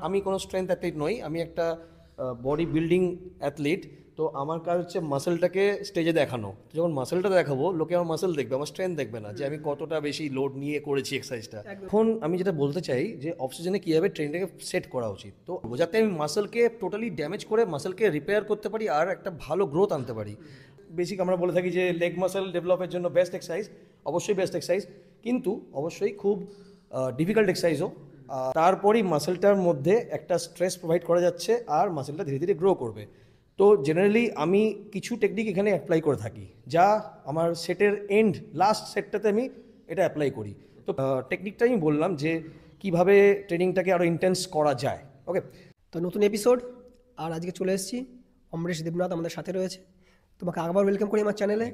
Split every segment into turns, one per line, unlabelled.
আমি কোনো strength athlete নই, আমি একটা বডি বিল্ডিং অ্যাথলিট। তো আমার কাজ হচ্ছে মাসেলটাকে স্টেজে দেখানো। যখন মাসেলটা দেখাবো, লোকে আমার মাসেল দেখবে, আমার স্ট্রেংথ দেখবে না যে আমি কতটা বেশি লোড নিয়ে করেছি এক্সারসাইজটা। এখন আমি যেটা বলতে চাই যে অফ সিজনে কীভাবে ট্রেনটাকে সেট করা উচিত, তো যাতে আমি মাসেলকে টোটালি ড্যামেজ করে মাসেলকে রিপেয়ার করতে পারি আর একটা ভালো গ্রোথ আনতে পারি। বেসিক আমরা বলে থাকি যে লেগ মাসেল ডেভেলপের জন্য বেস্ট এক্সারসাইজ, অবশ্যই বেস্ট এক্সারসাইজ, কিন্তু অবশ্যই খুব ডিফিকাল্ট এক্সারসাইজও। তারপরেই মাসেলটার মধ্যে একটা স্ট্রেস প্রোভাইড করা যাচ্ছে আর মাসেলটা ধীরে ধীরে গ্রো করবে। তো জেনারেলি আমি কিছু টেকনিক এখানে অ্যাপ্লাই করে থাকি, যা আমার সেটের লাস্ট সেটটাতে আমি এটা অ্যাপ্লাই করি। তো টেকনিকটা আমি বললাম যে কিভাবে ট্রেনিংটাকে আরও ইন্টেন্স করা যায়। ওকে,
তো নতুন এপিসোড আর আজকে চলে এসেছি। অমরেশ দেবনাথ আমাদের সাথে রয়েছে। তোমাকে আবার ওয়েলকাম করি আমার চ্যানেলে।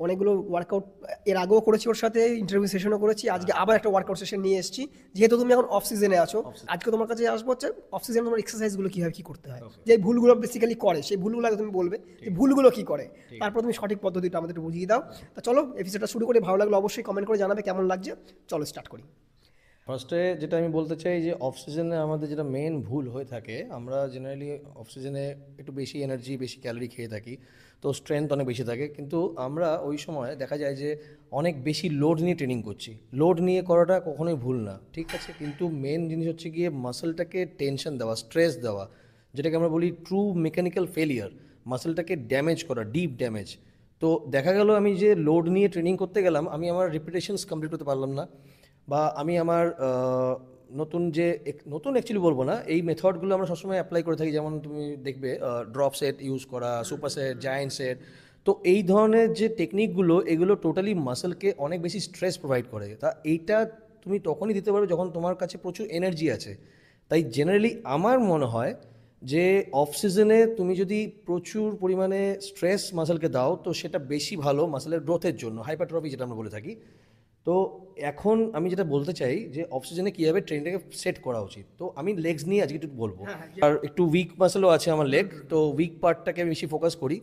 অনেকগুলো ওয়ার্কআউট এর আগেও করেছি, ওর সাথে ইন্টারভিউ সেশনও করেছি। আজকে আবার একটা ওয়ার্কআউট সেশন নিয়ে এসেছি, যেহেতু তুমি এখন অফ সিজনে আছো। আজকে তোমার কাছে আসবো হচ্ছে অফ সিজনে তোমার এক্সারসাইজগুলো কীভাবে কী করতে হয়, যে ভুলগুলো বেসিক্যালি করে সেই ভুলগুলো আগে তুমি বলবে যে ভুলগুলো কী করে, তারপর তুমি সঠিক পদ্ধতিটা আমাদের একটু বুঝিয়ে দাও। তা চলো এপিসোডটা শুরু করে, ভালো লাগলো অবশ্যই কমেন্ট করে জানাবে কেমন লাগছে। চলো স্টার্ট করি।
ফার্স্টে যেটা আমি বলতে চাই যে অফ সিজনে আমাদের যেটা মেন ভুল হয়ে থাকে, আমরা জেনারেলি অফ সিজনে একটু বেশি এনার্জি, বেশি ক্যালোরি খেয়ে থাকি, তো স্ট্রেংথ অনেক বেশি থাকে, কিন্তু আমরা ওই সময় দেখা যায় যে অনেক বেশি লোড নিয়ে ট্রেনিং করছি। লোড নিয়ে করাটা কখনোই ভুল না, ঠিক আছে, কিন্তু মেন জিনিস হচ্ছে গিয়ে মাসেলটাকে টেনশন দেওয়া, স্ট্রেস দেওয়া, যেটাকে আমরা বলি ট্রু মেকানিক্যাল ফেলিয়ার, মাসেলটাকে ড্যামেজ করা, ডিপ ড্যামেজ। তো দেখা গেল আমি যে লোড নিয়ে ট্রেনিং করতে গেলাম, আমি আমার রিপিটেশনস কমপ্লিট করতে পারলাম না, বা আমি আমার নতুন অ্যাকচুয়ালি বলবো না, এই মেথডগুলো আমরা সবসময় অ্যাপ্লাই করে থাকি। যেমন তুমি দেখবে ড্রপ সেট ইউজ করা, সুপার সেট, জায়ান্ট সেট। তো এই ধরনের যে টেকনিকগুলো, এগুলো টোটালি মাসেলকে অনেক বেশি স্ট্রেস প্রোভাইড করে। তা এইটা তুমি তখনই দিতে পারো যখন তোমার কাছে প্রচুর এনার্জি আছে। তাই জেনারেলি আমার মনে হয় যে অফ সিজনে তুমি যদি প্রচুর পরিমাণে স্ট্রেস মাসেলকে দাও, তো সেটা বেশি ভালো মাসেলের গ্রোথের জন্য, হাইপারট্রফি যেটা আমরা বলে থাকি। তো এখন আমি যেটা বলতে চাই যে অফ সিজনে কীভাবে ট্রেনটাকে সেট করা উচিত, তো আমি লেগস নিয়ে আজকে একটু বলবো। আর একটু উইক মাসেলও আছে আমার লেগ, তো উইক পার্টটাকে আমি বেশি ফোকাস করি।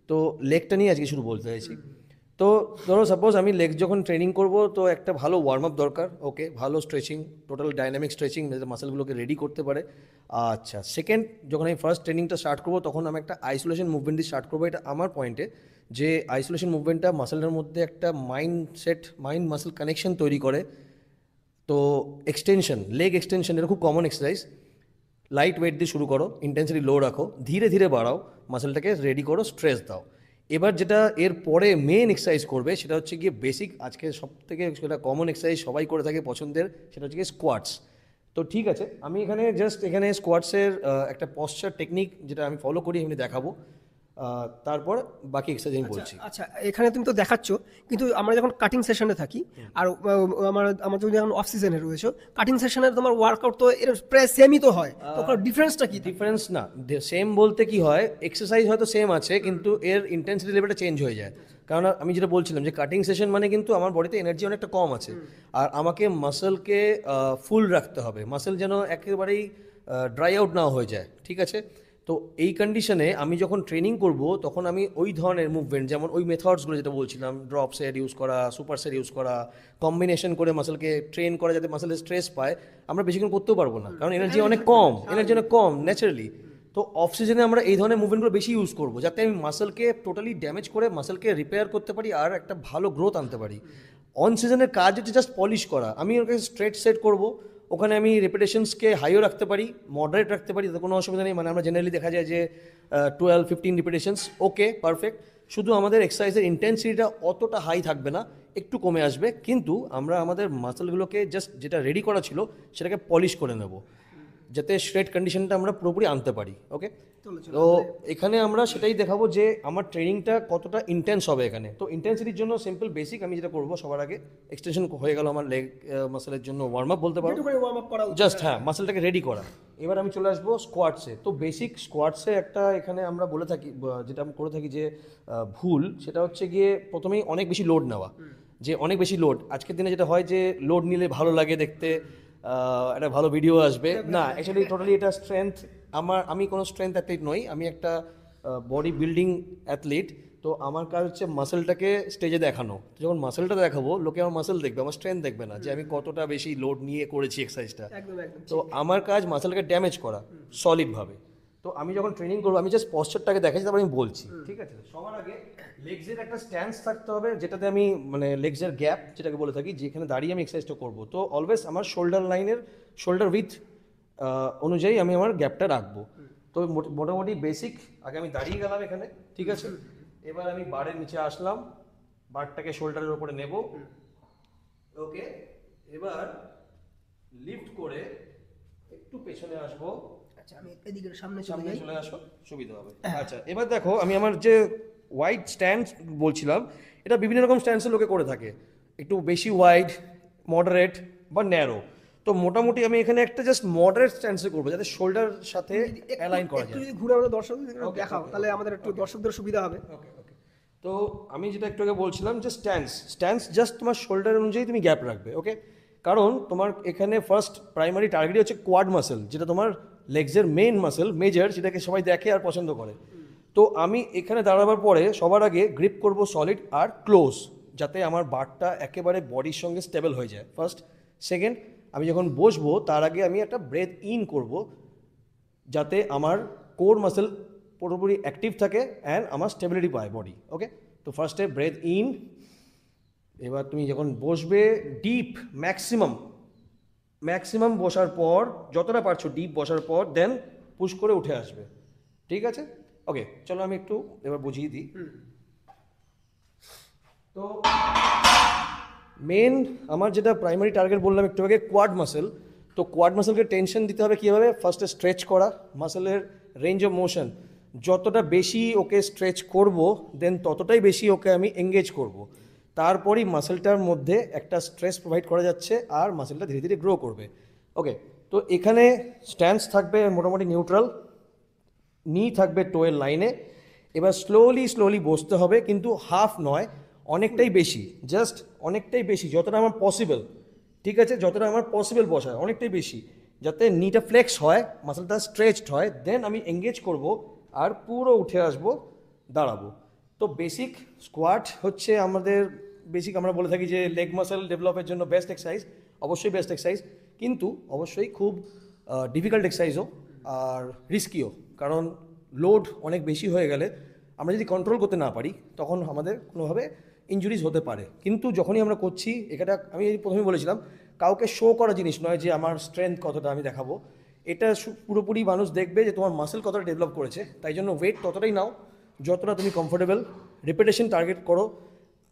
তো লেগটা নিয়ে আজকে শুরু বলতে চাইছি। তো ধরো সাপোজ আমি লেগ যখন ট্রেনিং করব, তো একটা ভালো ওয়ার্ম আপ দরকার। ওকে, ভালো স্ট্রেচিং, টোটাল ডাইনামিক স্ট্রেচিং, যাতে মাসেলগুলোকে রেডি করতে পারে। আচ্ছা, সেকেন্ড, যখন আমি ফার্স্ট ট্রেনিংটা স্টার্ট করবো, তখন আমি একটা আইসোলেশন মুভমেন্ট দিয়ে স্টার্ট করবো। এটা আমার পয়েন্টে যে আইসোলেশন মুভমেন্টটা মাসেলের মধ্যে একটা মাইন্ড মাসেল কানেকশন তৈরি করে। তো এক্সটেনশন, লেগ এক্সটেনশন, এটা খুব কমন এক্সারসাইজ। লাইট ওয়েট দিয়ে শুরু করো, ইন্টেন্সিটি লো রাখো, ধীরে ধীরে বাড়াও, মাসেলটাকে রেডি করো, স্ট্রেস দাও। এবার যেটা এর পরে মেন এক্সারসাইজ করবে, সেটা হচ্ছে গিয়ে বেসিক, আজকে সব থেকে সেটা কমন এক্সারসাইজ, সবাই করে থাকে পছন্দের, সেটা হচ্ছে গিয়ে স্কোয়াটস। তো ঠিক আছে, আমি এখানে স্কোয়াটসের একটা পশ্চার টেকনিক যেটা আমি ফলো করি, এমনি দেখাবো। তারপর বাকি এক্সারসাইজ আমি বলছি।
আচ্ছা, এখানে তুমি তো দেখাচ্ছ, কিন্তু আমরা যখন কাটিং সেশনে থাকি আর আমার যদি এখন অফ সিজনে রয়েছে, কাটিং সেশনে তোমার ওয়ার্কআউট তো এর প্রায় সেমই তো হয়, তো ডিফারেন্সটা কি?
ডিফারেন্স না, সেম বলতে কি হয়, এক্সারসাইজ হয়তো সেম আছে, কিন্তু এর ইন্টেন্সিটি লেভেলটা চেঞ্জ হয়ে যায়। কারণ আমি যেটা বলছিলাম যে কাটিং সেশন মানে কিন্তু আমার বডিতে এনার্জি অনেকটা কম আছে, আর আমাকে মাসেলকে ফুল রাখতে হবে, মাসেল যেন একেবারেই ড্রাই আউট না হয়ে যায়, ঠিক আছে। তো এই কন্ডিশনে আমি যখন ট্রেনিং করব, তখন আমি ওই ধরনের মুভমেন্ট, যেমন ওই মেথডসগুলো যেটা বলছিলাম, ড্রপ সেট ইউজ করা, সুপার সেট ইউজ করা, কম্বিনেশন করে মাসেলকে ট্রেন করা, যাতে মাসেলের স্ট্রেস পায়। আমরা বেশিক্ষণ করতেও পারবো না, কারণ এনার্জি অনেক কম ন্যাচারালি। তো অফ সিজনে আমরা এই ধরনের মুভমেন্টগুলো বেশি ইউজ করবো, যাতে আমি মাসেলকে টোটালি ড্যামেজ করে মাসেলকে রিপেয়ার করতে পারি আর একটা ভালো গ্রোথ আনতে পারি। অন সিজনের কাজ হচ্ছে জাস্ট পলিশ করা। আমি ওকে স্ট্রেট সেট করবো, ওখানে আমি রেপিটেশনসকে হাইও রাখতে পারি, মডারেট রাখতে পারি, তাতে কোনো অসুবিধা নেই। মানে আমরা জেনারেলি দেখা যায় যে 12-15 রিপিটেশনস, ওকে পারফেক্ট। শুধু আমাদের এক্সারসাইজের ইন্টেন্সিটিটা অতটা হাই থাকবে না, একটু কমে আসবে, কিন্তু আমরা আমাদের মাসেলগুলোকে জাস্ট যেটা রেডি করা ছিল সেটাকে পলিশ করে নেব, যাতে শ্রেড কন্ডিশনটা আমরা পুরোপুরি আনতে পারি। ওকে, তো এখানে আমরা সেটাই দেখাবো যে আমার ট্রেনিংটা কতটা ইন্টেন্স হবে এখানে। তো ইন্টেন্সিটির জন্য সিম্পল বেসিক আমি যেটা করবো, সবার আগে এক্সটেনশন হয়ে গেল আমার লেগ মাসেলের জন্য, ওয়ার্ম আপ বলতে পারো, জাস্ট হ্যাঁ মাসেলটাকে রেডি করা। এবার আমি চলে আসবো স্কোয়াটসে। তো বেসিক স্কোয়াটসে একটা এখানে আমরা বলে থাকি, যেটা আমি করে থাকি যে ভুল, সেটা হচ্ছে গিয়ে প্রথমেই অনেক বেশি লোড নেওয়া। যে অনেক বেশি লোড, আজকের দিনে যেটা হয় যে লোড নিলে ভালো লাগে দেখতে, একটা ভালো ভিডিও আসবে না, অ্যাকচুয়ালি টোটালি এটা স্ট্রেংথ। আমি কোনো স্ট্রেংথ অ্যাথলিট নই, আমি একটা বডি বিল্ডিং অ্যাথলিট। তো আমার কাজ হচ্ছে মাসেলটাকে স্টেজে দেখানো। তো যখন মাসেলটা দেখাবো লোকে আমার মাসেল দেখবে, আমার স্ট্রেংথ দেখবে না যে আমি কতটা বেশি লোড নিয়ে করেছি এক্সারসাইজটা।
একদম একদম
তো আমার কাজ মাসেলকে ড্যামেজ করা সলিডভাবে। তো আমি যখন ট্রেনিং করবো আমি জাস্ট পশ্চারটাকে দেখাচ্ছি, তারপর আমি বলছি, ঠিক আছে? সবার আগে লেগসের একটা স্ট্যান্স থাকতে হবে, যেটাতে আমি মানে লেগসের গ্যাপ যেটাকে বলে থাকি, যেখানে দাঁড়িয়ে আমি এক্সারসাইজটা করবো। তো অলওয়েজ আমার শোল্ডার উইথ অনুযায়ী আমি আমার গ্যাপটা রাখবো। তো মোটামুটি বেসিক আগে আমি দাঁড়িয়ে গেলাম এখানে, ঠিক আছে? এবার আমি বারের নিচে আসলাম, বারটাকে শোল্ডারের উপরে নেব, ওকে? এবার লিফট করে একটু পেছনে আসবো।
আচ্ছা আমি এদিকে সামনে
সামনে
চলে যাই।
চলে আসো, সুবিধা হবে। আচ্ছা এবার দেখো, আমি আমার যে ওয়াইড স্ট্যান্ড বলছিলাম, এটা বিভিন্ন রকম স্ট্যান্ডসে লোকে করে থাকে, একটু বেশি ওয়াইড, মডারেট বা ন্যারো। তো মোটামুটি আমি এখানে একটা জাস্ট মডারেট স্ট্যান্ডসে করবো, যাতে শোল্ডার সাথে অ্যালাইন করা
একটু
যায়।
যদি ঘুরে আমাদের দর্শকদের দেখাও, তাহলে আমাদের একটু দর্শকদের সুবিধা হবে।
ওকে ওকে। তো আমি যেটা একটু আগে বলছিলাম যে স্ট্যান্স জাস্ট তোমার শোল্ডার অনুযায়ী তুমি গ্যাপ রাখবে, ওকে? কারণ তোমার এখানে ফার্স্ট প্রাইমারি টার্গেটই হচ্ছে কোয়াড মাসেল, যেটা তোমার লেগসের মেইন মাসেল, মেজর, যেটাকে সবাই দেখে আর পছন্দ করে। তো আমি এখানে দাঁড়াবার পরে সবার আগে গ্রিপ করব সলিড আর ক্লোজ, যাতে আমার বারটা একেবারে বডির সঙ্গে স্টেবল হয়ে যায়, ফার্স্ট। সেকেন্ড, আমি যখন বসবো তার আগে আমি একটা ব্রেথ ইন করব, যাতে আমার কোর মাসেল পুরোপুরি অ্যাক্টিভ থাকে অ্যান্ড আমার স্টেবিলিটি পায় বডি, ওকে? তো ফার্স্টে ব্রেথ ইন। এবার তুমি যখন বসবে ডিপ ম্যাক্সিমাম বসার পর, যতটা পারছো ডিপ বসার পর দেন পুশ করে উঠে আসবে, ঠিক আছে? ওকে, চলো আমি একটু এবার বুঝিয়ে দিই। তো মেন আমার যেটা প্রাইমারি টার্গেট বললাম একটু আগে, কোয়াড মাসেল। তো কোয়াড মাসেলকে টেনশন দিতে হবে কীভাবে? ফার্স্টে স্ট্রেচ করা, মাসেলের রেঞ্জ অফ মোশন যতটা বেশি ওকে স্ট্রেচ করব, দেন ততটাই বেশি ওকে আমি এঙ্গেজ করব। তারপরই মাসেলটার মধ্যে একটা স্ট্রেস প্রোভাইড করা যাচ্ছে আর মাসেলটা ধীরে ধীরে গ্রো করবে, ওকে? তো এখানে স্ট্যান্স থাকবে মোটামুটি নিউট্রাল, নি থাকবে টোয়ের লাইনে। এবার স্লোলি বসতে হবে, কিন্তু হাফ নয়, অনেকটাই বেশি, জাস্ট অনেকটাই বেশি, যতটা আমার পসিবল, ঠিক আছে? যতটা আমার পসিবল বসায় অনেকটাই বেশি, যাতে নিটা ফ্লেক্স হয়, মাসেলটা স্ট্রেচড হয়, দেন আমি এঙ্গেজ করব আর পুরো উঠে আসব, দাঁড়াবো। তো বেসিক স্কোয়াট হচ্ছে আমাদের বেসিক, আমরা বলে থাকি যে লেগ মাসেল ডেভেলপের জন্য বেস্ট এক্সারসাইজ, অবশ্যই বেস্ট এক্সারসাইজ, কিন্তু অবশ্যই খুব ডিফিকাল্ট এক্সারসাইজও আর রিস্কিও। কারণ লোড অনেক বেশি হয়ে গেলে আমরা যদি কন্ট্রোল করতে না পারি, তখন আমাদের কোনোভাবে ইনজুরিজ হতে পারে। কিন্তু যখনই আমরা করছি, এটা আমি প্রথমেই বলেছিলাম, কাউকে শো করা জিনিস নয় যে আমার স্ট্রেংথ কতটা আমি দেখাবো। এটা পুরোপুরি মানুষ দেখবে যে তোমার মাসেল কতটা ডেভেলপ করেছে। তাই জন্য ওয়েট ততটাই নাও যতটা তুমি কমফোর্টেবল, রিপিটেশন টার্গেট করো।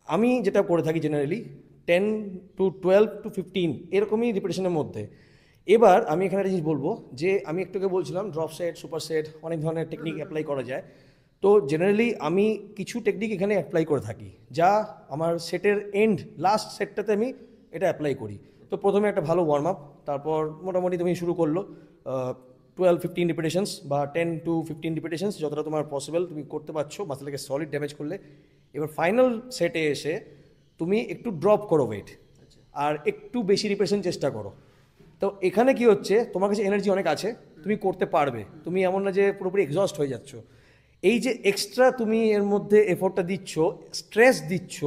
আমি যেটা করে থাকি জেনারেলি 10 to 12 to 15 এরকমই রিপিটেশনের মধ্যে। এবার আমি এখানে একটা জিনিস বলবো, যে আমি একটু আগে বলছিলাম ড্রপ সেট, সুপার সেট, অনেক ধরনের টেকনিক অ্যাপ্লাই করা যায়। তো জেনারেলি আমি কিছু টেকনিক এখানে অ্যাপ্লাই করে থাকি, যা আমার সেটের লাস্ট সেটটাতে আমি এটা অ্যাপ্লাই করি। তো প্রথমে একটা ভালো ওয়ার্ম আপ, তারপর মোটামুটি তুমি শুরু করলো 12-15 রিপিটেশনস বা 10 to 15 রিপিটেশনস, যতটা তোমার পসিবল তুমি করতে পারছো মাসেলটাকে সলিড ড্যামেজ করলে। এবার ফাইনাল সেটে এসে তুমি একটু ড্রপ করো ওয়েট, আর একটু বেশি রিপিটেশন চেষ্টা করো। তো এখানে কি হচ্ছে, তোমার কাছে এনার্জি অনেক আছে, তুমি করতে পারবে, তুমি এমন না যে পুরোপুরি এক্সস্ট হয়ে যাচ্ছ। এই যে এক্সট্রা তুমি এর মধ্যে এফোর্টটা দিচ্ছ, স্ট্রেস দিচ্ছ,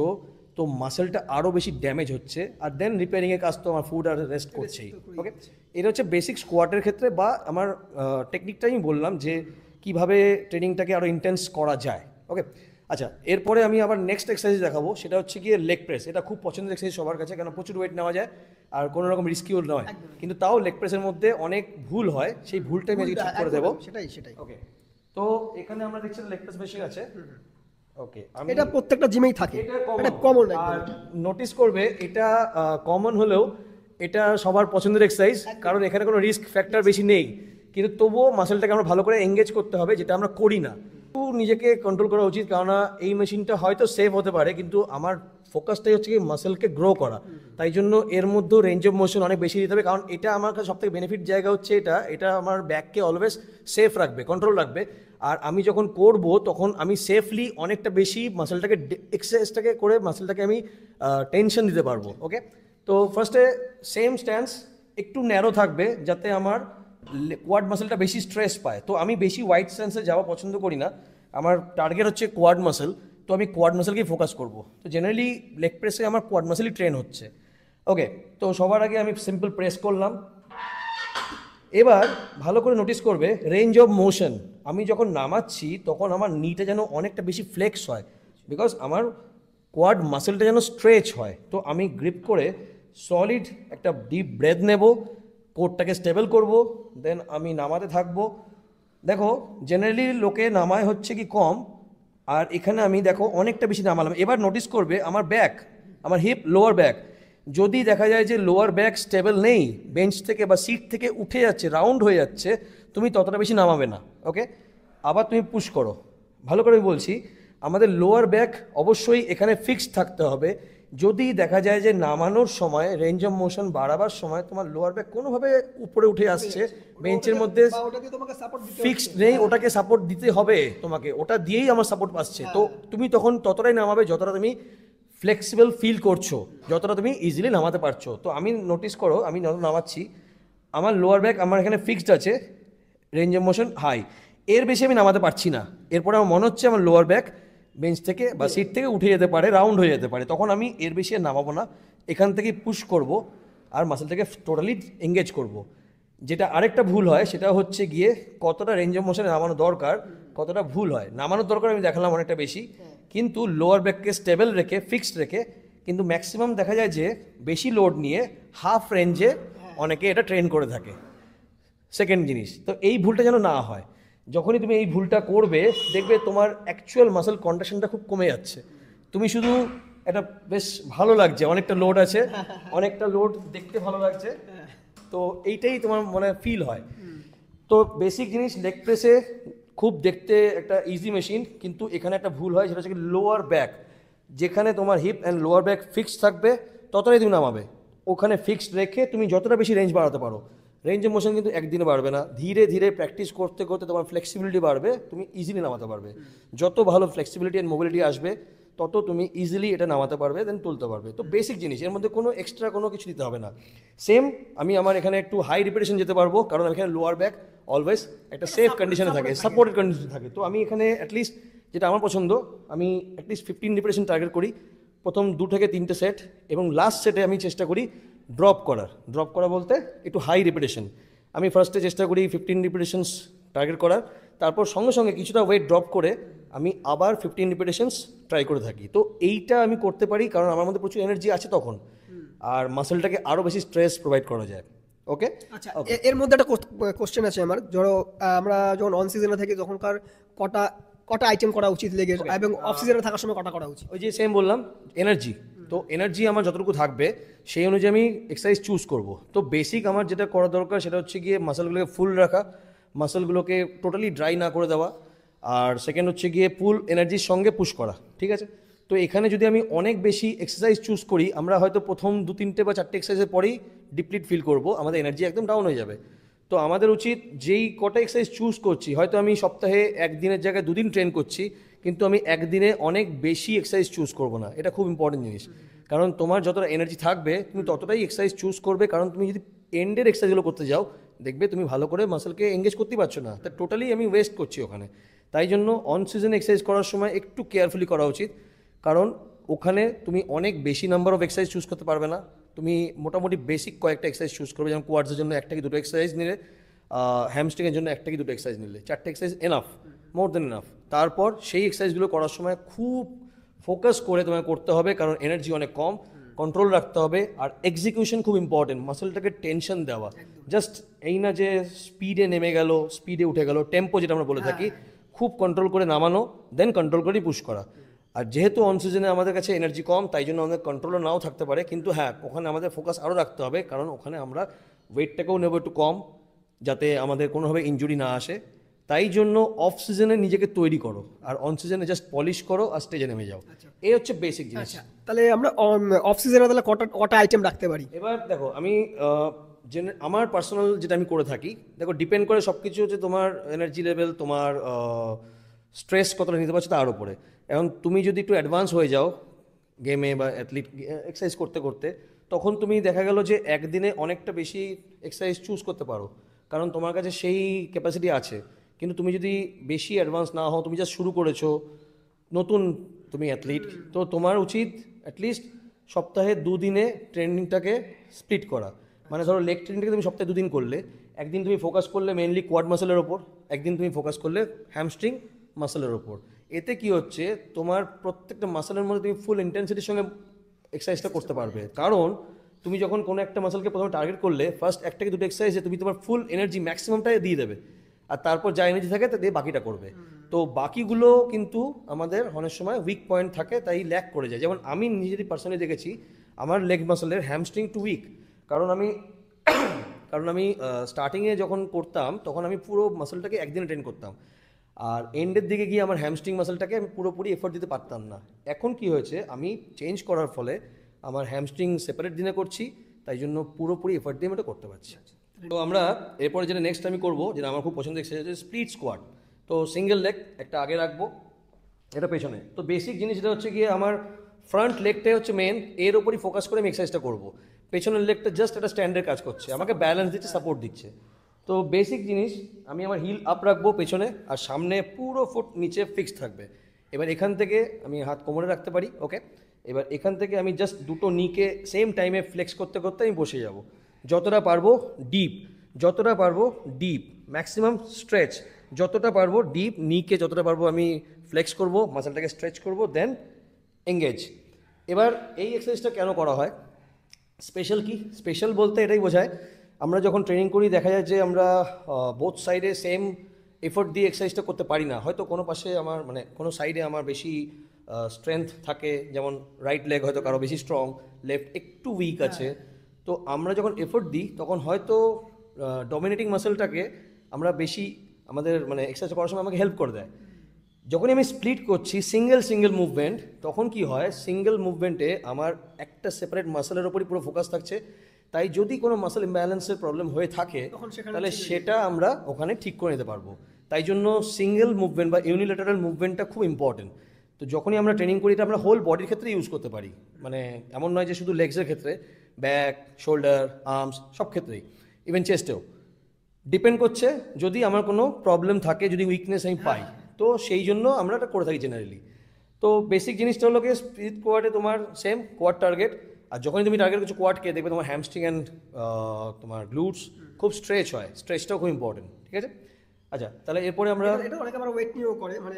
তো মাসেলটা আরও বেশি ড্যামেজ হচ্ছে, আর দেন রিপেয়ারিংয়ের কাজ তো আমার ফুড আর রেস্ট করছেই, ওকে? এটা হচ্ছে বেসিক স্কোয়াটের ক্ষেত্রে, বা আমার টেকনিকটা আমি বললাম যে কিভাবে ট্রেনিংটাকে আরও ইন্টেন্স করা যায়, ওকে? আচ্ছা, এরপরে আমি আবার নেক্সট এক্সারসাইজ দেখাবো, সেটা হচ্ছে গিয়ে লেগ প্রেস। এটা খুব পছন্দের এক্সারসাইজ সবার কাছে, কারণ প্রচুর ওয়েট নেওয়া যায় আর কোনো রকম রিস্কিও নয়, কিন্তু তাও লেগ প্রেসের মধ্যে অনেক ভুল হয়, সেই ভুলটা আমি আজকে ঠিক করে দেবো।
সেটাই
ওকে, তো এখানে আমরা দেখছি লেগ প্রেস বেশি আছে, ওকে? আমি
এটা প্রত্যেকটা জিমেই থাকে,
এটা
এটা কমন।
আর নোটিস করবে এটা কমন হলেও এটা সবার পছন্দের এক্সারসাইজ, কারণ এখানে কোনো রিস্ক ফ্যাক্টর বেশি নেই, কিন্তু তবুও মাসেলটাকে আমরা ভালো করে এঙ্গেজ করতে হবে, যেটা আমরা করি না। নিজেকে কন্ট্রোল করা উচিত, কেননা এই মেশিনটা হয়তো সেফ হতে পারে, কিন্তু আমার ফোকাসটাই হচ্ছে কি মাসেলকে গ্রো করা। তাই জন্য এর মধ্যেও রেঞ্জ অফ মোশন অনেক বেশি দিতে হবে, কারণ এটা আমার কাছে সবথেকে বেনিফিট জায়গা হচ্ছে এটা আমার ব্যাককে অলওয়েজ সেফ রাখবে, কন্ট্রোল রাখবে। আর আমি যখন করব তখন আমি সেফলি অনেকটা বেশি মাসেলটাকে এক্সারসাইজটাকে করে মাসেলটাকে আমি টেনশন দিতে পারবো, ওকে? তো ফার্স্টে সেম স্ট্যান্স, একটু ন্যারো থাকবে যাতে আমার কোয়াড মাসেলটা বেশি স্ট্রেস পায়। তো আমি বেশি ওয়াইড স্ট্যান্সে যাওয়া পছন্দ করি না, আমার টার্গেট হচ্ছে কোয়াড মাসেল, তো আমি কোয়াড মাসেলকেই ফোকাস করব। তো জেনারেলি লেগ প্রেসে আমার কোয়াড মাসেলই ট্রেন হচ্ছে। ওকে, তো সবার আগে আমি সিম্পল প্রেস করলাম। এবার ভালো করে নোটিস করবে রেঞ্জ অফ মোশন, আমি যখন নামাচ্ছি তখন আমার নিটা যেন অনেকটা বেশি ফ্লেক্স হয়, বিকজ আমার কোয়াড মাসেলটা যেন স্ট্রেচ হয়। তো আমি গ্রিপ করে সলিড একটা ডিপ ব্রেথ নেব, কোরটাকে স্টেবল করব, দেন আমি নামাতে থাকবো। দেখো জেনারেলি লোকে নামায় হচ্ছে কি কম, আর এখানে আমি দেখো অনেকটা বেশি নামালাম। এবার নোটিস করবে আমার ব্যাক, আমার হিপ, লোয়ার ব্যাক, যদি দেখা যায় যে লোয়ার ব্যাক স্টেবল নেই, বেঞ্চ থেকে বা সিট থেকে উঠে যাচ্ছে, রাউন্ড হয়ে যাচ্ছে, তুমি ততটা বেশি নামাবে না। ওকে, আবার তুমি পুশ করো। ভালো করে বলছি, আমাদের লোয়ার ব্যাক অবশ্যই এখানে ফিক্সড থাকতে হবে। যদি দেখা যায় যে নামানোর সময় রেঞ্জ অফ মোশন বাড়াবার সময় তোমার লোয়ার ব্যাক কোনোভাবে উপরে উঠে আসছে, বেঞ্চের মধ্যে ফিক্সড নেই, ওটাকে সাপোর্ট দিতে হবে তোমাকে, ওটা দিয়েই আমার সাপোর্ট পাচ্ছে। তো তুমি তখন ততটাই নামাবে যতটা তুমি ফ্লেক্সিবল ফিল করছো, যতটা তুমি ইজিলি নামাতে পারছো। তো আমি নোটিস করো আমি যত নামাচ্ছি আমার লোয়ার ব্যাক আমার এখানে ফিক্সড আছে, রেঞ্জ অফ মোশন হাই, এর বেশি আমি নামাতে পারছি না। এরপরে আমার মনে হচ্ছে আমার লোয়ার ব্যাক বেঞ্চ থেকে বা সিট থেকে উঠে যেতে পারে, রাউন্ড হয়ে যেতে পারে, তখন আমি এর বেশি আর নামাবো না, এখান থেকে পুশ করব আর মাসেলটাকে টোটালি এঙ্গেজ করব। যেটা আরেকটা ভুল হয় সেটা হচ্ছে গিয়ে কতটা রেঞ্জ অফ মোশনে নামানো দরকার, কতটা ভুল হয়। নামানোর দরকার আমি দেখালাম অনেকটা বেশি, কিন্তু লোয়ার ব্যাককে স্টেবল রেখে ফিক্সড রেখে, কিন্তু ম্যাক্সিমাম দেখা যায় যে বেশি লোড নিয়ে হাফ রেঞ্জে অনেকে এটা ট্রেন করে থাকে। সেকেন্ড জিনিস, তো এই ভুলটা যেন না হয়। যখনই তুমি এই ভুলটা করবে দেখবে তোমার অ্যাকচুয়াল মাসেল কন্ট্রাকশনটা খুব কমে যাচ্ছে, তুমি শুধু এটা বেশ ভালো লাগছে, অনেকটা লোড আছে, অনেকটা লোড দেখতে ভালো লাগছে, তো এইটাই তোমার মনে ফিল হয়। তো বেসিক জিনিস লেগ প্রেসে খুব দেখতে একটা ইজি মেশিন, কিন্তু এখানে একটা ভুল হয়, সেটা হচ্ছে লোয়ার ব্যাক, যেখানে তোমার hip and lower back fixed থাকবে ততটাই তুমি নামাবে, ওখানে ফিক্সড রেখে তুমি যতটা বেশি রেঞ্জ বাড়াতে পারো। রেঞ্জ অফ মোশন কিন্তু একদিনে বাড়বে না, ধীরে ধীরে প্র্যাকটিস করতে করতে তোমার ফ্লেক্সিবিলিটি বাড়বে, তুমি ইজিলি নামাতে পারবে। যত ভালো ফ্লেক্সিবিলিটি অ্যান্ড মোবিলিটি আসবে তত তুমি ইজিলি এটা নামাতে পারবে, দেন তুলতে পারবে। তো বেসিক জিনিস, এর মধ্যে কোনো এক্সট্রা কোনো কিছু দিতে হবে না। সেম আমি আমার এখানে একটু হাই রিপিটেশন যেতে পারবো, কারণ এখানে লোয়ার ব্যাক অলওয়েজ একটা সেফ কন্ডিশনে থাকে, সাপোর্টেড কন্ডিশনে থাকে। তো আমি এখানে অ্যাটলিস্ট যেটা আমার পছন্দ, আমি অ্যাটলিস্ট 15 রিপিটেশন টার্গেট করি প্রথম 2 থেকে 3টে সেট, এবং লাস্ট সেটে আমি চেষ্টা করি ড্রপ করা বলতে একটু হাই রিপিটেশন। আমি ফার্স্টে চেষ্টা করি 15 রিপিটেশনস টার্গেট করার, তারপর সঙ্গে সঙ্গে কিছুটা ওয়েট ড্রপ করে আমি আবার 15 রিপিটেশনস ট্রাই করে থাকি। তো এইটা আমি করতে পারি কারণ আমার মধ্যে প্রচুর এনার্জি আছে তখন, আর মাসেলটাকে আরও বেশি স্ট্রেস প্রোভাইড করা যায়। ওকে,
আচ্ছা, এর মধ্যে একটা কোশ্চেন আছে আমার। ধরো আমরা যখন অন সিজনে থাকি তখনকার কটা কটা আইটেম করা উচিত লেগের, এবং অফ সিজনে থাকার সময় কটা করা উচিত?
ওই যে সেম বললাম এনার্জি, তো এনার্জি আমার যতটুকু থাকবে সেই অনুযায়ী আমি এক্সারসাইজ চুজ করব। তো বেসিক আমার যেটা করা দরকার সেটা হচ্ছে গিয়ে মাসেলগুলোকে ফুল রাখা, মাসেলগুলোকে টোটালি ড্রাই না করে দেওয়া, আর সেকেন্ড হচ্ছে গিয়ে ফুল এনার্জির সঙ্গে পুশ করা। ঠিক আছে, তো এখানে যদি আমি অনেক বেশি এক্সারসাইজ চুজ করি, আমরা হয়তো প্রথম 2-3টে বা 4টে এক্সারসাইজের পরেই ডিপ্লিট ফিল করব, আমাদের এনার্জি একদম ডাউন হয়ে যাবে। তো আমাদের উচিত যেই কটা এক্সারসাইজ চুজ করছি, হয়তো আমি সপ্তাহে একদিনের জায়গায় 2 দিন ট্রেন করছি, কিন্তু আমি একদিনে অনেক বেশি এক্সারসাইজ চুজ করব না। এটা খুব ইম্পর্টেন্ট জিনিস, কারণ তোমার যতটা এনার্জি থাকবে তুমি ততটাই এক্সারসাইজ চুজ করবে। কারণ তুমি যদি এন্ডের এক্সারসাইজগুলো করতে যাও দেখবে তুমি ভালো করে মাসেলকে এঙ্গেজ করতে পারছো না, তা টোটালি আমি ওয়েস্ট করছি ওখানে। তাই জন্য অন সিজন এক্সারসাইজ করার সময় একটু কেয়ারফুলি করা উচিত, কারণ ওখানে তুমি অনেক বেশি নাম্বার অফ এক্সারসাইজ চুজ করতে পারবে না। তুমি মোটামুটি বেসিক কয়েকটা এক্সারসাইজ চুজ করবে, যেমন কোয়াডসের জন্য 1 থেকে 2টো এক্সারসাইজ নিলে, হ্যামস্ট্রিংয়ের জন্য 1 থেকে 2টো এক্সারসাইজ নিলে, 4টে এক্সারসাইজ এনাফ, মোর দেন এনাফ। তারপর সেই এক্সারসাইজগুলো করার সময় খুব ফোকাস করে তোমায় করতে হবে, কারণ এনার্জি অনেক কম, কন্ট্রোল রাখতে হবে। আর এক্সিকিউশন খুব ইম্পর্টেন্ট, মাসেলটাকে টেনশন দেওয়া, জাস্ট এই না যে স্পিডে নেমে গেল, স্পিডে উঠে গেল, টেম্পো যেটা আমরা বলে থাকি, খুব কন্ট্রোল করে নামানো, দেন কন্ট্রোল করেই পুশ করা। আর যেহেতু অন সিজনে আমাদের কাছে এনার্জি কম, তাই জন্য আমাদের কন্ট্রোলও নাও থাকতে পারে, কিন্তু হ্যাঁ ওখানে আমাদের ফোকাস আরও রাখতে হবে, কারণ ওখানে আমরা ওয়েটটাকেও নেবো একটু কম, যাতে আমাদের কোনোভাবে ইনজুরি না আসে। তাই জন্য অফ সিজনে নিজেকে তৈরি করো, আর অন সিজনে জাস্ট পলিশ করো আর স্টেজে নেমে যাও। এই হচ্ছে বেসিক জিনিস।
আচ্ছা, তাহলে আমরা অফ সিজনে তাহলে কটা কটা আইটেম রাখতে পারি?
এবার দেখো আমি আমার পার্সোনাল যেটা আমি করে থাকি, দেখো ডিপেন্ড করে সব কিছু হচ্ছে তোমার এনার্জি লেভেল, তোমার স্ট্রেস কতটা নিতে পারছো তার উপরে। এখন তুমি যদি একটু অ্যাডভান্স হয়ে যাও গেমে বা অ্যাথলিট এক্সারসাইজ করতে করতে, তখন তুমি দেখা গেল যে একদিনে অনেকটা বেশি এক্সারসাইজ চুজ করতে পারো, কারণ তোমার কাছে সেই ক্যাপাসিটি আছে। কিন্তু তুমি যদি বেশি অ্যাডভান্স না হও, তুমি জাস্ট শুরু করেছো, নতুন তুমি অ্যাথলিট, তো তোমার উচিত অ্যাটলিস্ট সপ্তাহে 2 দিনে ট্রেনিংটাকে স্প্লিট করা। মানে ধরো লেগ ট্রেনিংটাকে তুমি সপ্তাহে 2 দিন করলে, একদিন তুমি ফোকাস করলে মেনলি কোয়াড মাসেলের ওপর, একদিন তুমি ফোকাস করলে হ্যামস্ট্রিং মাসেলের ওপর। এতে কি হচ্ছে, তোমার প্রত্যেকটা মাসেলের মধ্যে তুমি ফুল ইন্টেন্সিটির সঙ্গে এক্সারসাইজটা করতে পারবে। কারণ তুমি যখন কোনো একটা মাসেলকে প্রথমে টার্গেট করলে, ফার্স্ট 1 থেকে 2টা এক্সারসাইজে তুমি তোমার ফুল এনার্জি ম্যাক্সিমামটাই দিয়ে দেবে, আর তারপর যা এনার্জি থাকে তা দিয়ে বাকিটা করবে। তো বাকিগুলো কিন্তু আমাদের অনেক সময় উইক পয়েন্ট থাকে, তাই ল্যাক করে যায়। যেমন আমি নিজেরই পার্সোনালি দেখেছি আমার লেগ মাসেলের হ্যামস্ট্রিং টু উইক, কারণ আমি স্টার্টিংয়ে যখন করতাম তখন আমি পুরো মাসেলটাকে একদিনে ট্রেন করতাম, আর এন্ডের দিকে গিয়ে আমার হ্যামস্ট্রিং মাসেলটাকে আমি পুরোপুরি এফোর্ট দিতে পারতাম না। এখন কি হয়েছে, আমি চেঞ্জ করার ফলে আমার হ্যামস্ট্রিং সেপারেট দিনে করছি, তাই জন্য পুরোপুরি এফোর্ট দিয়ে আমি এটা করতে পারছি। তো আমরা এরপরে যেটা নেক্সট আমি করবো, যেটা আমার খুব পছন্দের এক্সারসাইজ হচ্ছে স্প্লিট স্কোয়াড। তো সিঙ্গেল লেগ একটা আগে রাখবো, এটা পেছনে। তো বেসিক জিনিস যেটা হচ্ছে গিয়ে আমার ফ্রন্ট লেগটাই হচ্ছে মেন, এর ওপরই ফোকাস করে আমি এক্সারসাইজটা করবো। পেছনের লেগটা জাস্ট একটা স্ট্যান্ডের কাজ করছে, আমাকে ব্যালেন্স দিচ্ছে, সাপোর্ট দিচ্ছে। তো বেসিক জিনিস, আমি আমার হিল আপ রাখবো পেছনে, আর সামনে পুরো ফুট নিচে ফিক্সড থাকবে। এবার এখান থেকে আমি হাত কোমরে রাখতে পারি, ওকে। এবার এখান থেকে আমি জাস্ট দুটো নিকে সেম টাইমে ফ্লেক্স করতে করতে আমি বসে যাব। যতটা পারবো ডিপ, যতটা পারবো ডিপ, ম্যাক্সিমাম স্ট্রেচ, যতটা পারবো ডিপ, নিকে যতটা পারবো আমি ফ্লেক্স করব, মাসেলটাকে স্ট্রেচ করব, দেন এঙ্গেজ। এবার এই এক্সারসাইজটা কেন করা হয়, স্পেশাল কি, স্পেশাল বলতে এটাই বোঝায় আমরা যখন ট্রেনিং করি দেখা যায় যে আমরা বোথ সাইডে সেম এফোর্ট দিয়ে এক্সারসাইজটা করতে পারি না। হয়তো কোনো পাশে আমার মানে কোনো সাইডে আমার বেশি স্ট্রেংথ থাকে, যেমন রাইট লেগ হয়তো কারো বেশি স্ট্রং, লেফট একটু উইক আছে। তো আমরা যখন এফোর্ট দিই তখন হয়তো ডমিনেটিং মাসেলটাকে আমরা বেশি আমাদের মানে এক্সারসাইজ করার সময় আমাকে হেল্প করে দেয়। যখনই আমি স্প্লিট করছি সিঙ্গেল মুভমেন্ট, তখন কি হয়, সিঙ্গেল মুভমেন্টে আমার একটা সেপারেট মাসেলের ওপরই পুরো ফোকাস থাকছে। তাই যদি কোনো মাসেল ইমব্যালেন্সের প্রবলেম হয়ে থাকে তাহলে সেটা আমরা ওখানে ঠিক করে নিতে পারবো। তাই জন্য সিঙ্গেল মুভমেন্ট বা ইউনিল্যাটারাল মুভমেন্টটা খুব ইম্পর্টেন্ট। তো যখনই আমরা ট্রেনিং করি এটা আমরা হোল বডির ক্ষেত্রে ইউজ করতে পারি, মানে এমন নয় যে শুধু লেগসের ক্ষেত্রে, ব্যাক, শোল্ডার, আর্মস সব ক্ষেত্রেই, ইভেন চেস্টেও। ডিপেন্ড করছে যদি আমার কোনো প্রবলেম থাকে, যদি উইকনেস আমি পাই, তো সেই জন্য আমরা এটা করে থাকি জেনারেলি। তো বেসিক জিনিসটা হলো কি, স্প্লিট কোয়াডে তোমার সেম কোয়াড টার্গেট, আর যখনই তুমি টার্গেট করছো কোয়াডকে, দেখবে তোমার হ্যামস্ট্রিং অ্যান্ড তোমার গ্লুটস খুব স্ট্রেচ হয়, স্ট্রেচটাও খুব ইম্পর্টেন্ট, ঠিক আছে। আচ্ছা, তাহলে এরপরে আমরা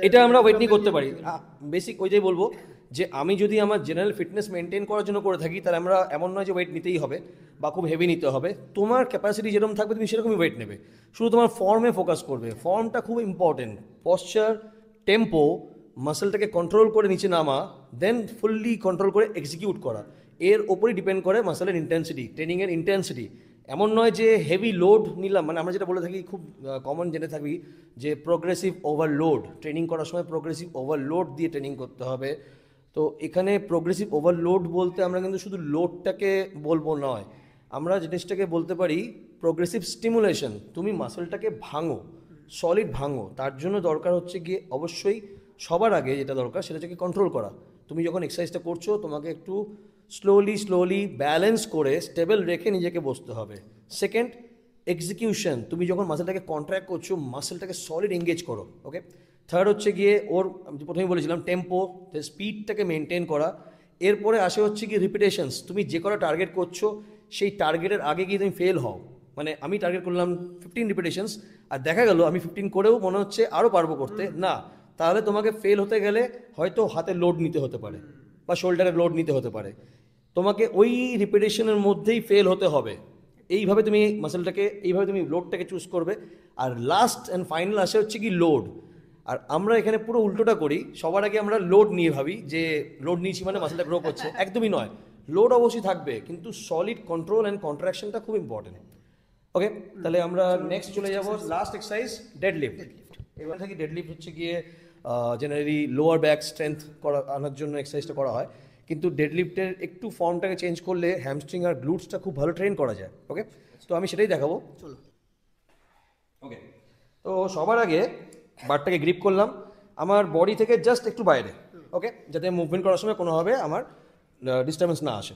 এটা আমরা ওয়েট নিয়ে করতে পারি। বেসিক ওই যে বলবো যে আমি যদি আমার জেনারেল ফিটনেস মেনটেন করার জন্য করে থাকি, তাহলে আমরা এমন নয় যে ওয়েট নিতেই হবে বা খুব হেভি নিতে হবে, তোমার ক্যাপাসিটি যেরকম থাকবে তুমি সেরকমই ওয়েট নেবে, শুধু তোমার ফর্মে ফোকাস করবে। ফর্মটা খুব ইম্পর্টেন্ট, পশ্চার, টেম্পো, মাসেলটাকে কন্ট্রোল করে নিচে নামা, দেন ফুললি কন্ট্রোল করে এক্সিকিউট করা, এর ওপরই ডিপেন্ড করে মাসেলের ইন্টেন্সিটি, ট্রেনিংয়ের ইন্টেন্সিটি। এমন নয় যে হেভি লোড নিলাম, মানে আমরা যেটা বলে থাকি খুব কমন জেনে থাকি যে প্রোগ্রেসিভ ওভারলোড, ট্রেনিং করার সময় প্রোগ্রেসিভ ওভারলোড দিয়ে ট্রেনিং করতে হবে। তো এখানে প্রোগ্রেসিভ ওভারলোড বলতে আমরা কিন্তু শুধু লোডটাকে বলবো নয়, আমরা জিনিসটাকে বলতে পারি প্রোগ্রেসিভ স্টিমুলেশন। তুমি মাসেলটাকে ভাঙো, সলিড ভাঙো, তার জন্য দরকার হচ্ছে গিয়ে অবশ্যই সবার আগে যেটা দরকার সেটা হচ্ছে কন্ট্রোল করা। তুমি যখন এক্সারসাইজটা করছো তোমাকে একটু স্লোলি ব্যালেন্স করে স্টেবল রেখে নিজেকে বসতে হবে। সেকেন্ড, এক্সিকিউশন, তুমি যখন মাসেলটাকে কন্ট্র্যাক্ট করছো মাসেলটাকে সলিড এঙ্গেজ করো, ওকে। থার্ড হচ্ছে গিয়ে ওর প্রথমেই বলেছিলাম টেম্পো, স্পিডটাকে মেনটেন করা। এরপরে আসে হচ্ছে কি রিপিটেশনস, তুমি যে কটা টার্গেট করছো সেই টার্গেটের আগে গিয়ে তুমি ফেল হও। মানে আমি টার্গেট করলাম 15 রিপিটেশনস, আর দেখা গেল আমি 15 করেও মনে হচ্ছে আরও পারবো করতে, না, তাহলে তোমাকে ফেল হতে গেলে হয়তো হাতে লোড নিতে হতে পারে বা শোল্ডারে লোড নিতে হতে পারে, তোমাকে ওই রিপিটেশনের মধ্যেই ফেল হতে হবে। এইভাবে তুমি মাসেলটাকে, এইভাবে তুমি লোডটাকে চুজ করবে। আর লাস্ট অ্যান্ড ফাইনাল আসে হচ্ছে কি লোড। আর আমরা এখানে পুরো উল্টোটা করি, সবার আগে আমরা লোড নিয়ে ভাবি যে লোড নিয়েছি মানে মাসেলটা গ্রো করছে, একদমই নয়। লোড অবশ্যই থাকবে কিন্তু সলিড কন্ট্রোল অ্যান্ড কন্ট্রাকশনটা খুব ইম্পর্টেন্ট, ওকে। তাহলে আমরা নেক্সট চলে যাব লাস্ট এক্সারসাইজ, ডেডলিফট। এবার থেকে ডেডলিফট হচ্ছে গিয়ে জেনারেলি লোয়ার ব্যাক স্ট্রেংথ আনার জন্য এক্সারসাইজটা করা হয়, কিন্তু ডেডলিফটের একটু ফর্মটাকে চেঞ্জ করলে হ্যামস্ট্রিং আর গ্লুটসটা খুব ভালো ট্রেন করা যায়, ওকে। তো আমি সেটাই দেখাবো, চলো, ওকে। তো সবার আগে বারটাকে গ্রিপ করলাম আমার বডি থেকে জাস্ট একটু বাইরে, ওকে, যাতে মুভমেন্ট করার সময় কোনোভাবে আমার ডিস্টার্বেন্স না আসে।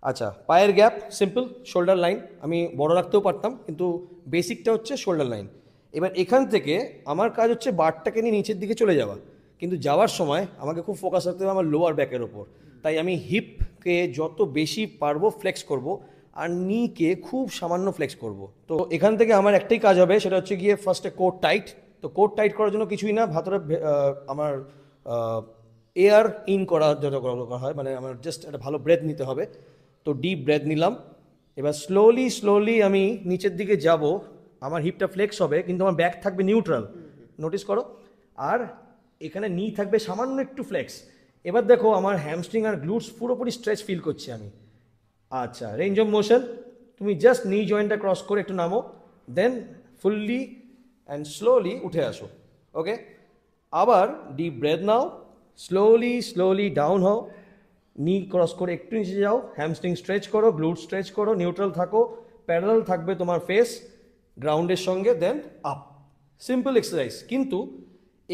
আচ্ছা, পায়ের গ্যাপ সিম্পল, শোল্ডার লাইন, আমি বড় রাখতেও পারতাম কিন্তু বেসিকটা হচ্ছে শোল্ডার লাইন। এবার এখান থেকে আমার কাজ হচ্ছে বারটাকে নিয়ে নিচের দিকে চলে যাওয়া, কিন্তু যাওয়ার সময় আমাকে খুব ফোকাস রাখতে হবে আমার লোয়ার ব্যাকের ওপর। তাই আমি হিপকে যত বেশি পারবো ফ্লেক্স করব, আর নিকে খুব সামান্য ফ্লেক্স করব। তো এখান থেকে আমার একটাই কাজ হবে, সেটা হচ্ছে গিয়ে ফার্স্টে কোর টাইট। তো কোর টাইট করার জন্য কিছুই না, ভাতরে আমার এয়ার ইন করা যত করা হয়, মানে আমার জাস্ট একটা ভালো ব্রেথ নিতে হবে। তো ডিপ ব্রেথ নিলাম, এবার স্লোলি স্লোলি আমি নিচের দিকে যাব, আমার হিপটা ফ্লেক্স হবে কিন্তু আমার ব্যাক থাকবে নিউট্রাল, নোটিস করো। আর এখানে নি থাকবে সামান্য একটু ফ্লেক্স। এবার দেখো আমার হ্যামস্ট্রিং আর গ্লুটস পুরোপুরি স্ট্রেচ ফিল করছি আমি। আচ্ছা, রেঞ্জ অফ মোশন, তুমি জাস্ট নি জয়েন্টটা ক্রস করে একটু নামো, দেন ফুললি অ্যান্ড স্লোলি উঠে আসো। ওকে, আবার ডিপ ব্রেথ নাও, স্লোলি স্লোলি ডাউন হও, নি ক্রস করে একটু নিচে যাও, হ্যামস্ট্রিং স্ট্রেচ করো, গ্লুট স্ট্রেচ করো, নিউট্রাল থাকো, প্যারালাল থাকবে তোমার ফেস গ্রাউন্ডের সঙ্গে, দেন আপ। Simple exercise. কিন্তু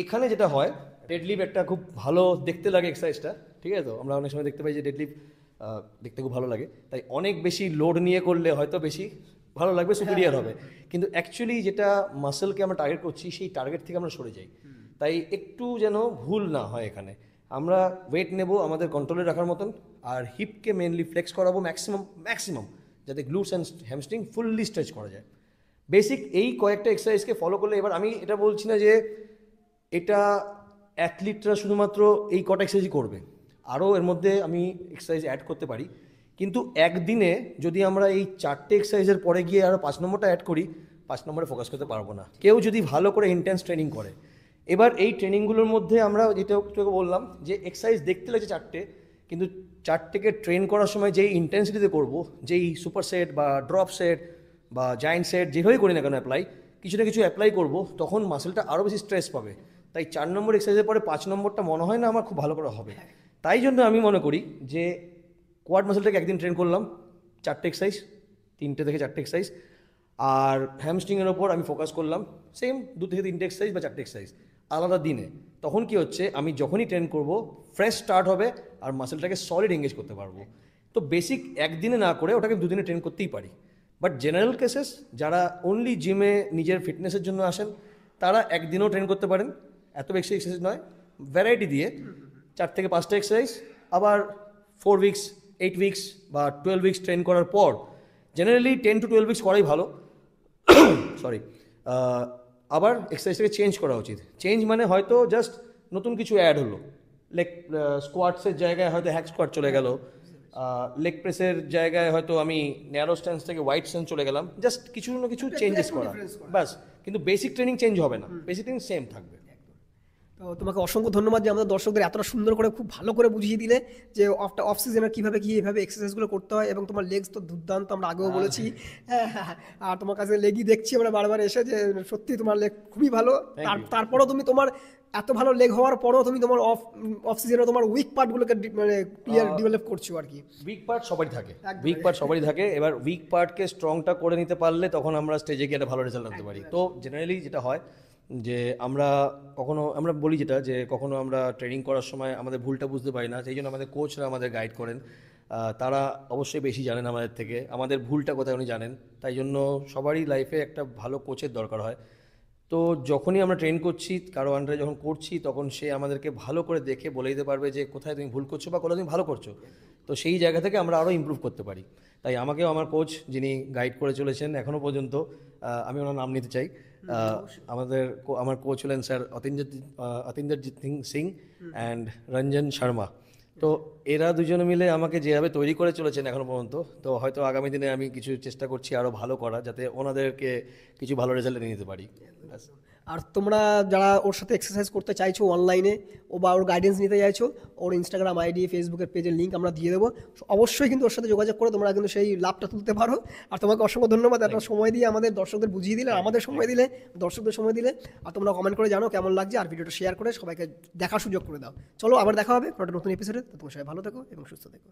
এখানে যেটা হয়, ডেডলিফট একটা খুব ভালো দেখতে লাগে এক্সারসাইজটা, ঠিক আছে? তো আমরা অনেক সময় দেখতে পাই যে ডেডলিফট দেখতে খুব ভালো লাগে, তাই অনেক বেশি লোড নিয়ে করলে হয়তো বেশি ভালো লাগবে, সুপিরিয়ার হবে। কিন্তু অ্যাকচুয়ালি যেটা মাসেলকে আমরা টার্গেট করছি সেই টার্গেট থেকে আমরা সরে যাই। তাই একটু যেন ভুল না হয় এখানে। আমরা ওয়েট নেব আমাদের কন্ট্রোলে রাখার মতন, আর হিপকে মেনলি ফ্লেক্স করাবো ম্যাক্সিমাম, যাতে glutes and hamstring fully stretch করা যায়। বেসিক এই কয়েকটা এক্সারসাইজকে ফলো করলে, এবার আমি এটা বলছি না যে এটা অ্যাথলিটরা শুধুমাত্র এই কটা এক্সারসাইজই করবে, আরও এর মধ্যে আমি এক্সারসাইজ অ্যাড করতে পারি। কিন্তু একদিনে যদি আমরা এই 4টে এক্সারসাইজের পরে গিয়ে আরও 5 নম্বরটা অ্যাড করি, 5 নম্বরে ফোকাস করতে পারবো না। কেউ যদি ভালো করে ইন্টেন্স ট্রেনিং করে, এবার এই ট্রেনিংগুলোর মধ্যে আমরা যেটা তোকে বললাম যে এক্সারসাইজ দেখতে লাগছে 4টে, কিন্তু 4টেকে ট্রেন করার সময় যেই ইন্টেন্সিটিতে করবো, যেই সুপার সেট বা ড্রপ সেট বা জায়েন্ট সেট যেভাবেই করি না কেন অ্যাপ্লাই, কিছু না কিছু অ্যাপ্লাই করবো, তখন মাসেলটা আরও বেশি স্ট্রেস পাবে। তাই 4 নম্বর এক্সারসাইজের পরে 5 নম্বরটা মনে হয় না আমার খুব ভালো করে হবে। তাই জন্য আমি মনে করি যে কোয়াড মাসেলটাকে একদিন ট্রেন করলাম 4টে এক্সারসাইজ, 3টে থেকে 4টে এক্সারসাইজ, আর হ্যামস্ট্রিংয়ের ওপর আমি ফোকাস করলাম সেম 2 থেকে 3টে এক্সারসাইজ বা 4টে এক্সারসাইজ আলাদা দিনে। তখন কি হচ্ছে, আমি যখনই ট্রেন করব ফ্রেশ স্টার্ট হবে আর মাসেলটাকে সলিড এঙ্গেজ করতে পারবো। তো বেসিক একদিনে না করে ওটাকে 2 দিনে ট্রেন করতেই পারি। বাট জেনারেল কেসেস যারা অনলি জিমে নিজের ফিটনেসের জন্য আসেন, তারা একদিনও ট্রেন করতে পারেন, এত বেশি এক্সারসাইজ নয়, ভ্যারাইটি দিয়ে 4 থেকে 5টা এক্সারসাইজ, আবার 4 উইকস 8 উইকস বা 12 উইকস ট্রেন করার পর, জেনারেলি 10 to 12 উইকস করাই ভালো, সরি, আবার এক্সারসাইজটাকে চেঞ্জ করা উচিত। চেঞ্জ মানে হয়তো জাস্ট নতুন কিছু অ্যাড হলো, লেগ স্কোয়াটসের জায়গায় হয়তো হ্যাক স্কোয়াট চলে গেল, লেগ প্রেসের জায়গায় হয়তো আমি ন্যারো স্ট্যান্স থেকে ওয়াইড স্ট্যান্স চলে গেলাম, জাস্ট কিছু না কিছু চেঞ্জেস করা, বাস। কিন্তু বেসিক ট্রেনিং চেঞ্জ হবে না, বেসিক ট্রেনিং সেম থাকবে।
তো তোমাকে অসংখ্য ধন্যবাদ যে আমাদের দর্শকদের এতটা সুন্দর করে খুব ভালো করে বুঝিয়ে দিলে যে অফ সিজনে কীভাবে এইভাবে এক্সারসাইজগুলো করতে হয়, এবং তোমার লেগস তো দুর্দান্ত, আমরা আগেও বলেছি। আর তোমার কাছে লেগই দেখছি আমরা বারবার এসে, যে সত্যি তোমার লেগ খুবই ভালো। তারপরেও তুমি তোমার এত ভালো লেগ হওয়ার পরেও তুমি তোমার অফ সিজনে তোমার উইক পার্টগুলোকে মানে ক্লিয়ার ডেভেলপ করছো আর কি।
উইক পার্ট সবারই থাকে, উইক পার্ট সবারই থাকে। এবার উইক পার্টকে স্ট্রংটা করে নিতে পারলে তখন আমরা স্টেজে গিয়ে একটা ভালো রেজাল্ট আনতে পারি। তো জেনারেলি যেটা হয় যে আমরা বলি যেটা, যে কখনো আমরা ট্রেনিং করার সময় আমাদের ভুলটা বুঝতে পারি না, সেই জন্য আমাদের কোচরা আমাদের গাইড করেন, তারা অবশ্যই বেশি জানেন আমাদের থেকে, আমাদের ভুলটা কোথায় উনি জানেন। তাই জন্য সবারই লাইফে একটা ভালো কোচের দরকার হয়। তো যখনই আমরা ট্রেন করছি, কারো আন্ডারে যখন করছি, তখন সে আমাদেরকে ভালো করে দেখে বলে দিতে পারবে যে কোথায় তুমি ভুল করছো বা কোথায় তুমি ভালো করছো। তো সেই জায়গা থেকে আমরা আরও ইমপ্রুভ করতে পারি। তাই আমাকেও আমার কোচ যিনি গাইড করে চলেছেন এখনও পর্যন্ত, আমি ওনার নাম নিতে চাই, আমার কোচ হলেন স্যার অতীন্দ্রজিৎ সিং অ্যান্ড রঞ্জন শর্মা। তো এরা দুজনে মিলে আমাকে যেভাবে তৈরি করে চলেছেন এখনো পর্যন্ত, তো হয়তো আগামী দিনে আমি কিছু চেষ্টা করছি আরও ভালো করা, যাতে ওনাদেরকে কিছু ভালো রেজাল্ট এনে নিতে পারি।
আর তোমরা যারা ওর সাথে এক্সারসাইজ করতে চাইছো অনলাইনে, বা ওর গাইডেন্স নিতে চাইছো, ওর ইনস্টাগ্রাম আইডি, ফেসবুকের পেজের লিঙ্ক আমরা দিয়ে দেবো, অবশ্যই কিন্তু ওর সাথে যোগাযোগ করে তোমরা কিন্তু সেই লাভটা তুলতে পারো। আর তোমাকে অসংখ্য ধন্যবাদ একটা সময় দিয়ে আমাদের দর্শকদের বুঝিয়ে দিলে, আমাদের সময় দিলে, দর্শকদের সময় দিলে। আর তোমরা কমেন্ট করে জানো কেমন লাগছে, আর ভিডিওটা শেয়ার করে সবাইকে দেখার সুযোগ করে দাও। চলো আবার দেখা হবে একটা নতুন এপিসোডে। তো তোমার সবাই ভালো থেকো এবং সুস্থ থেকো।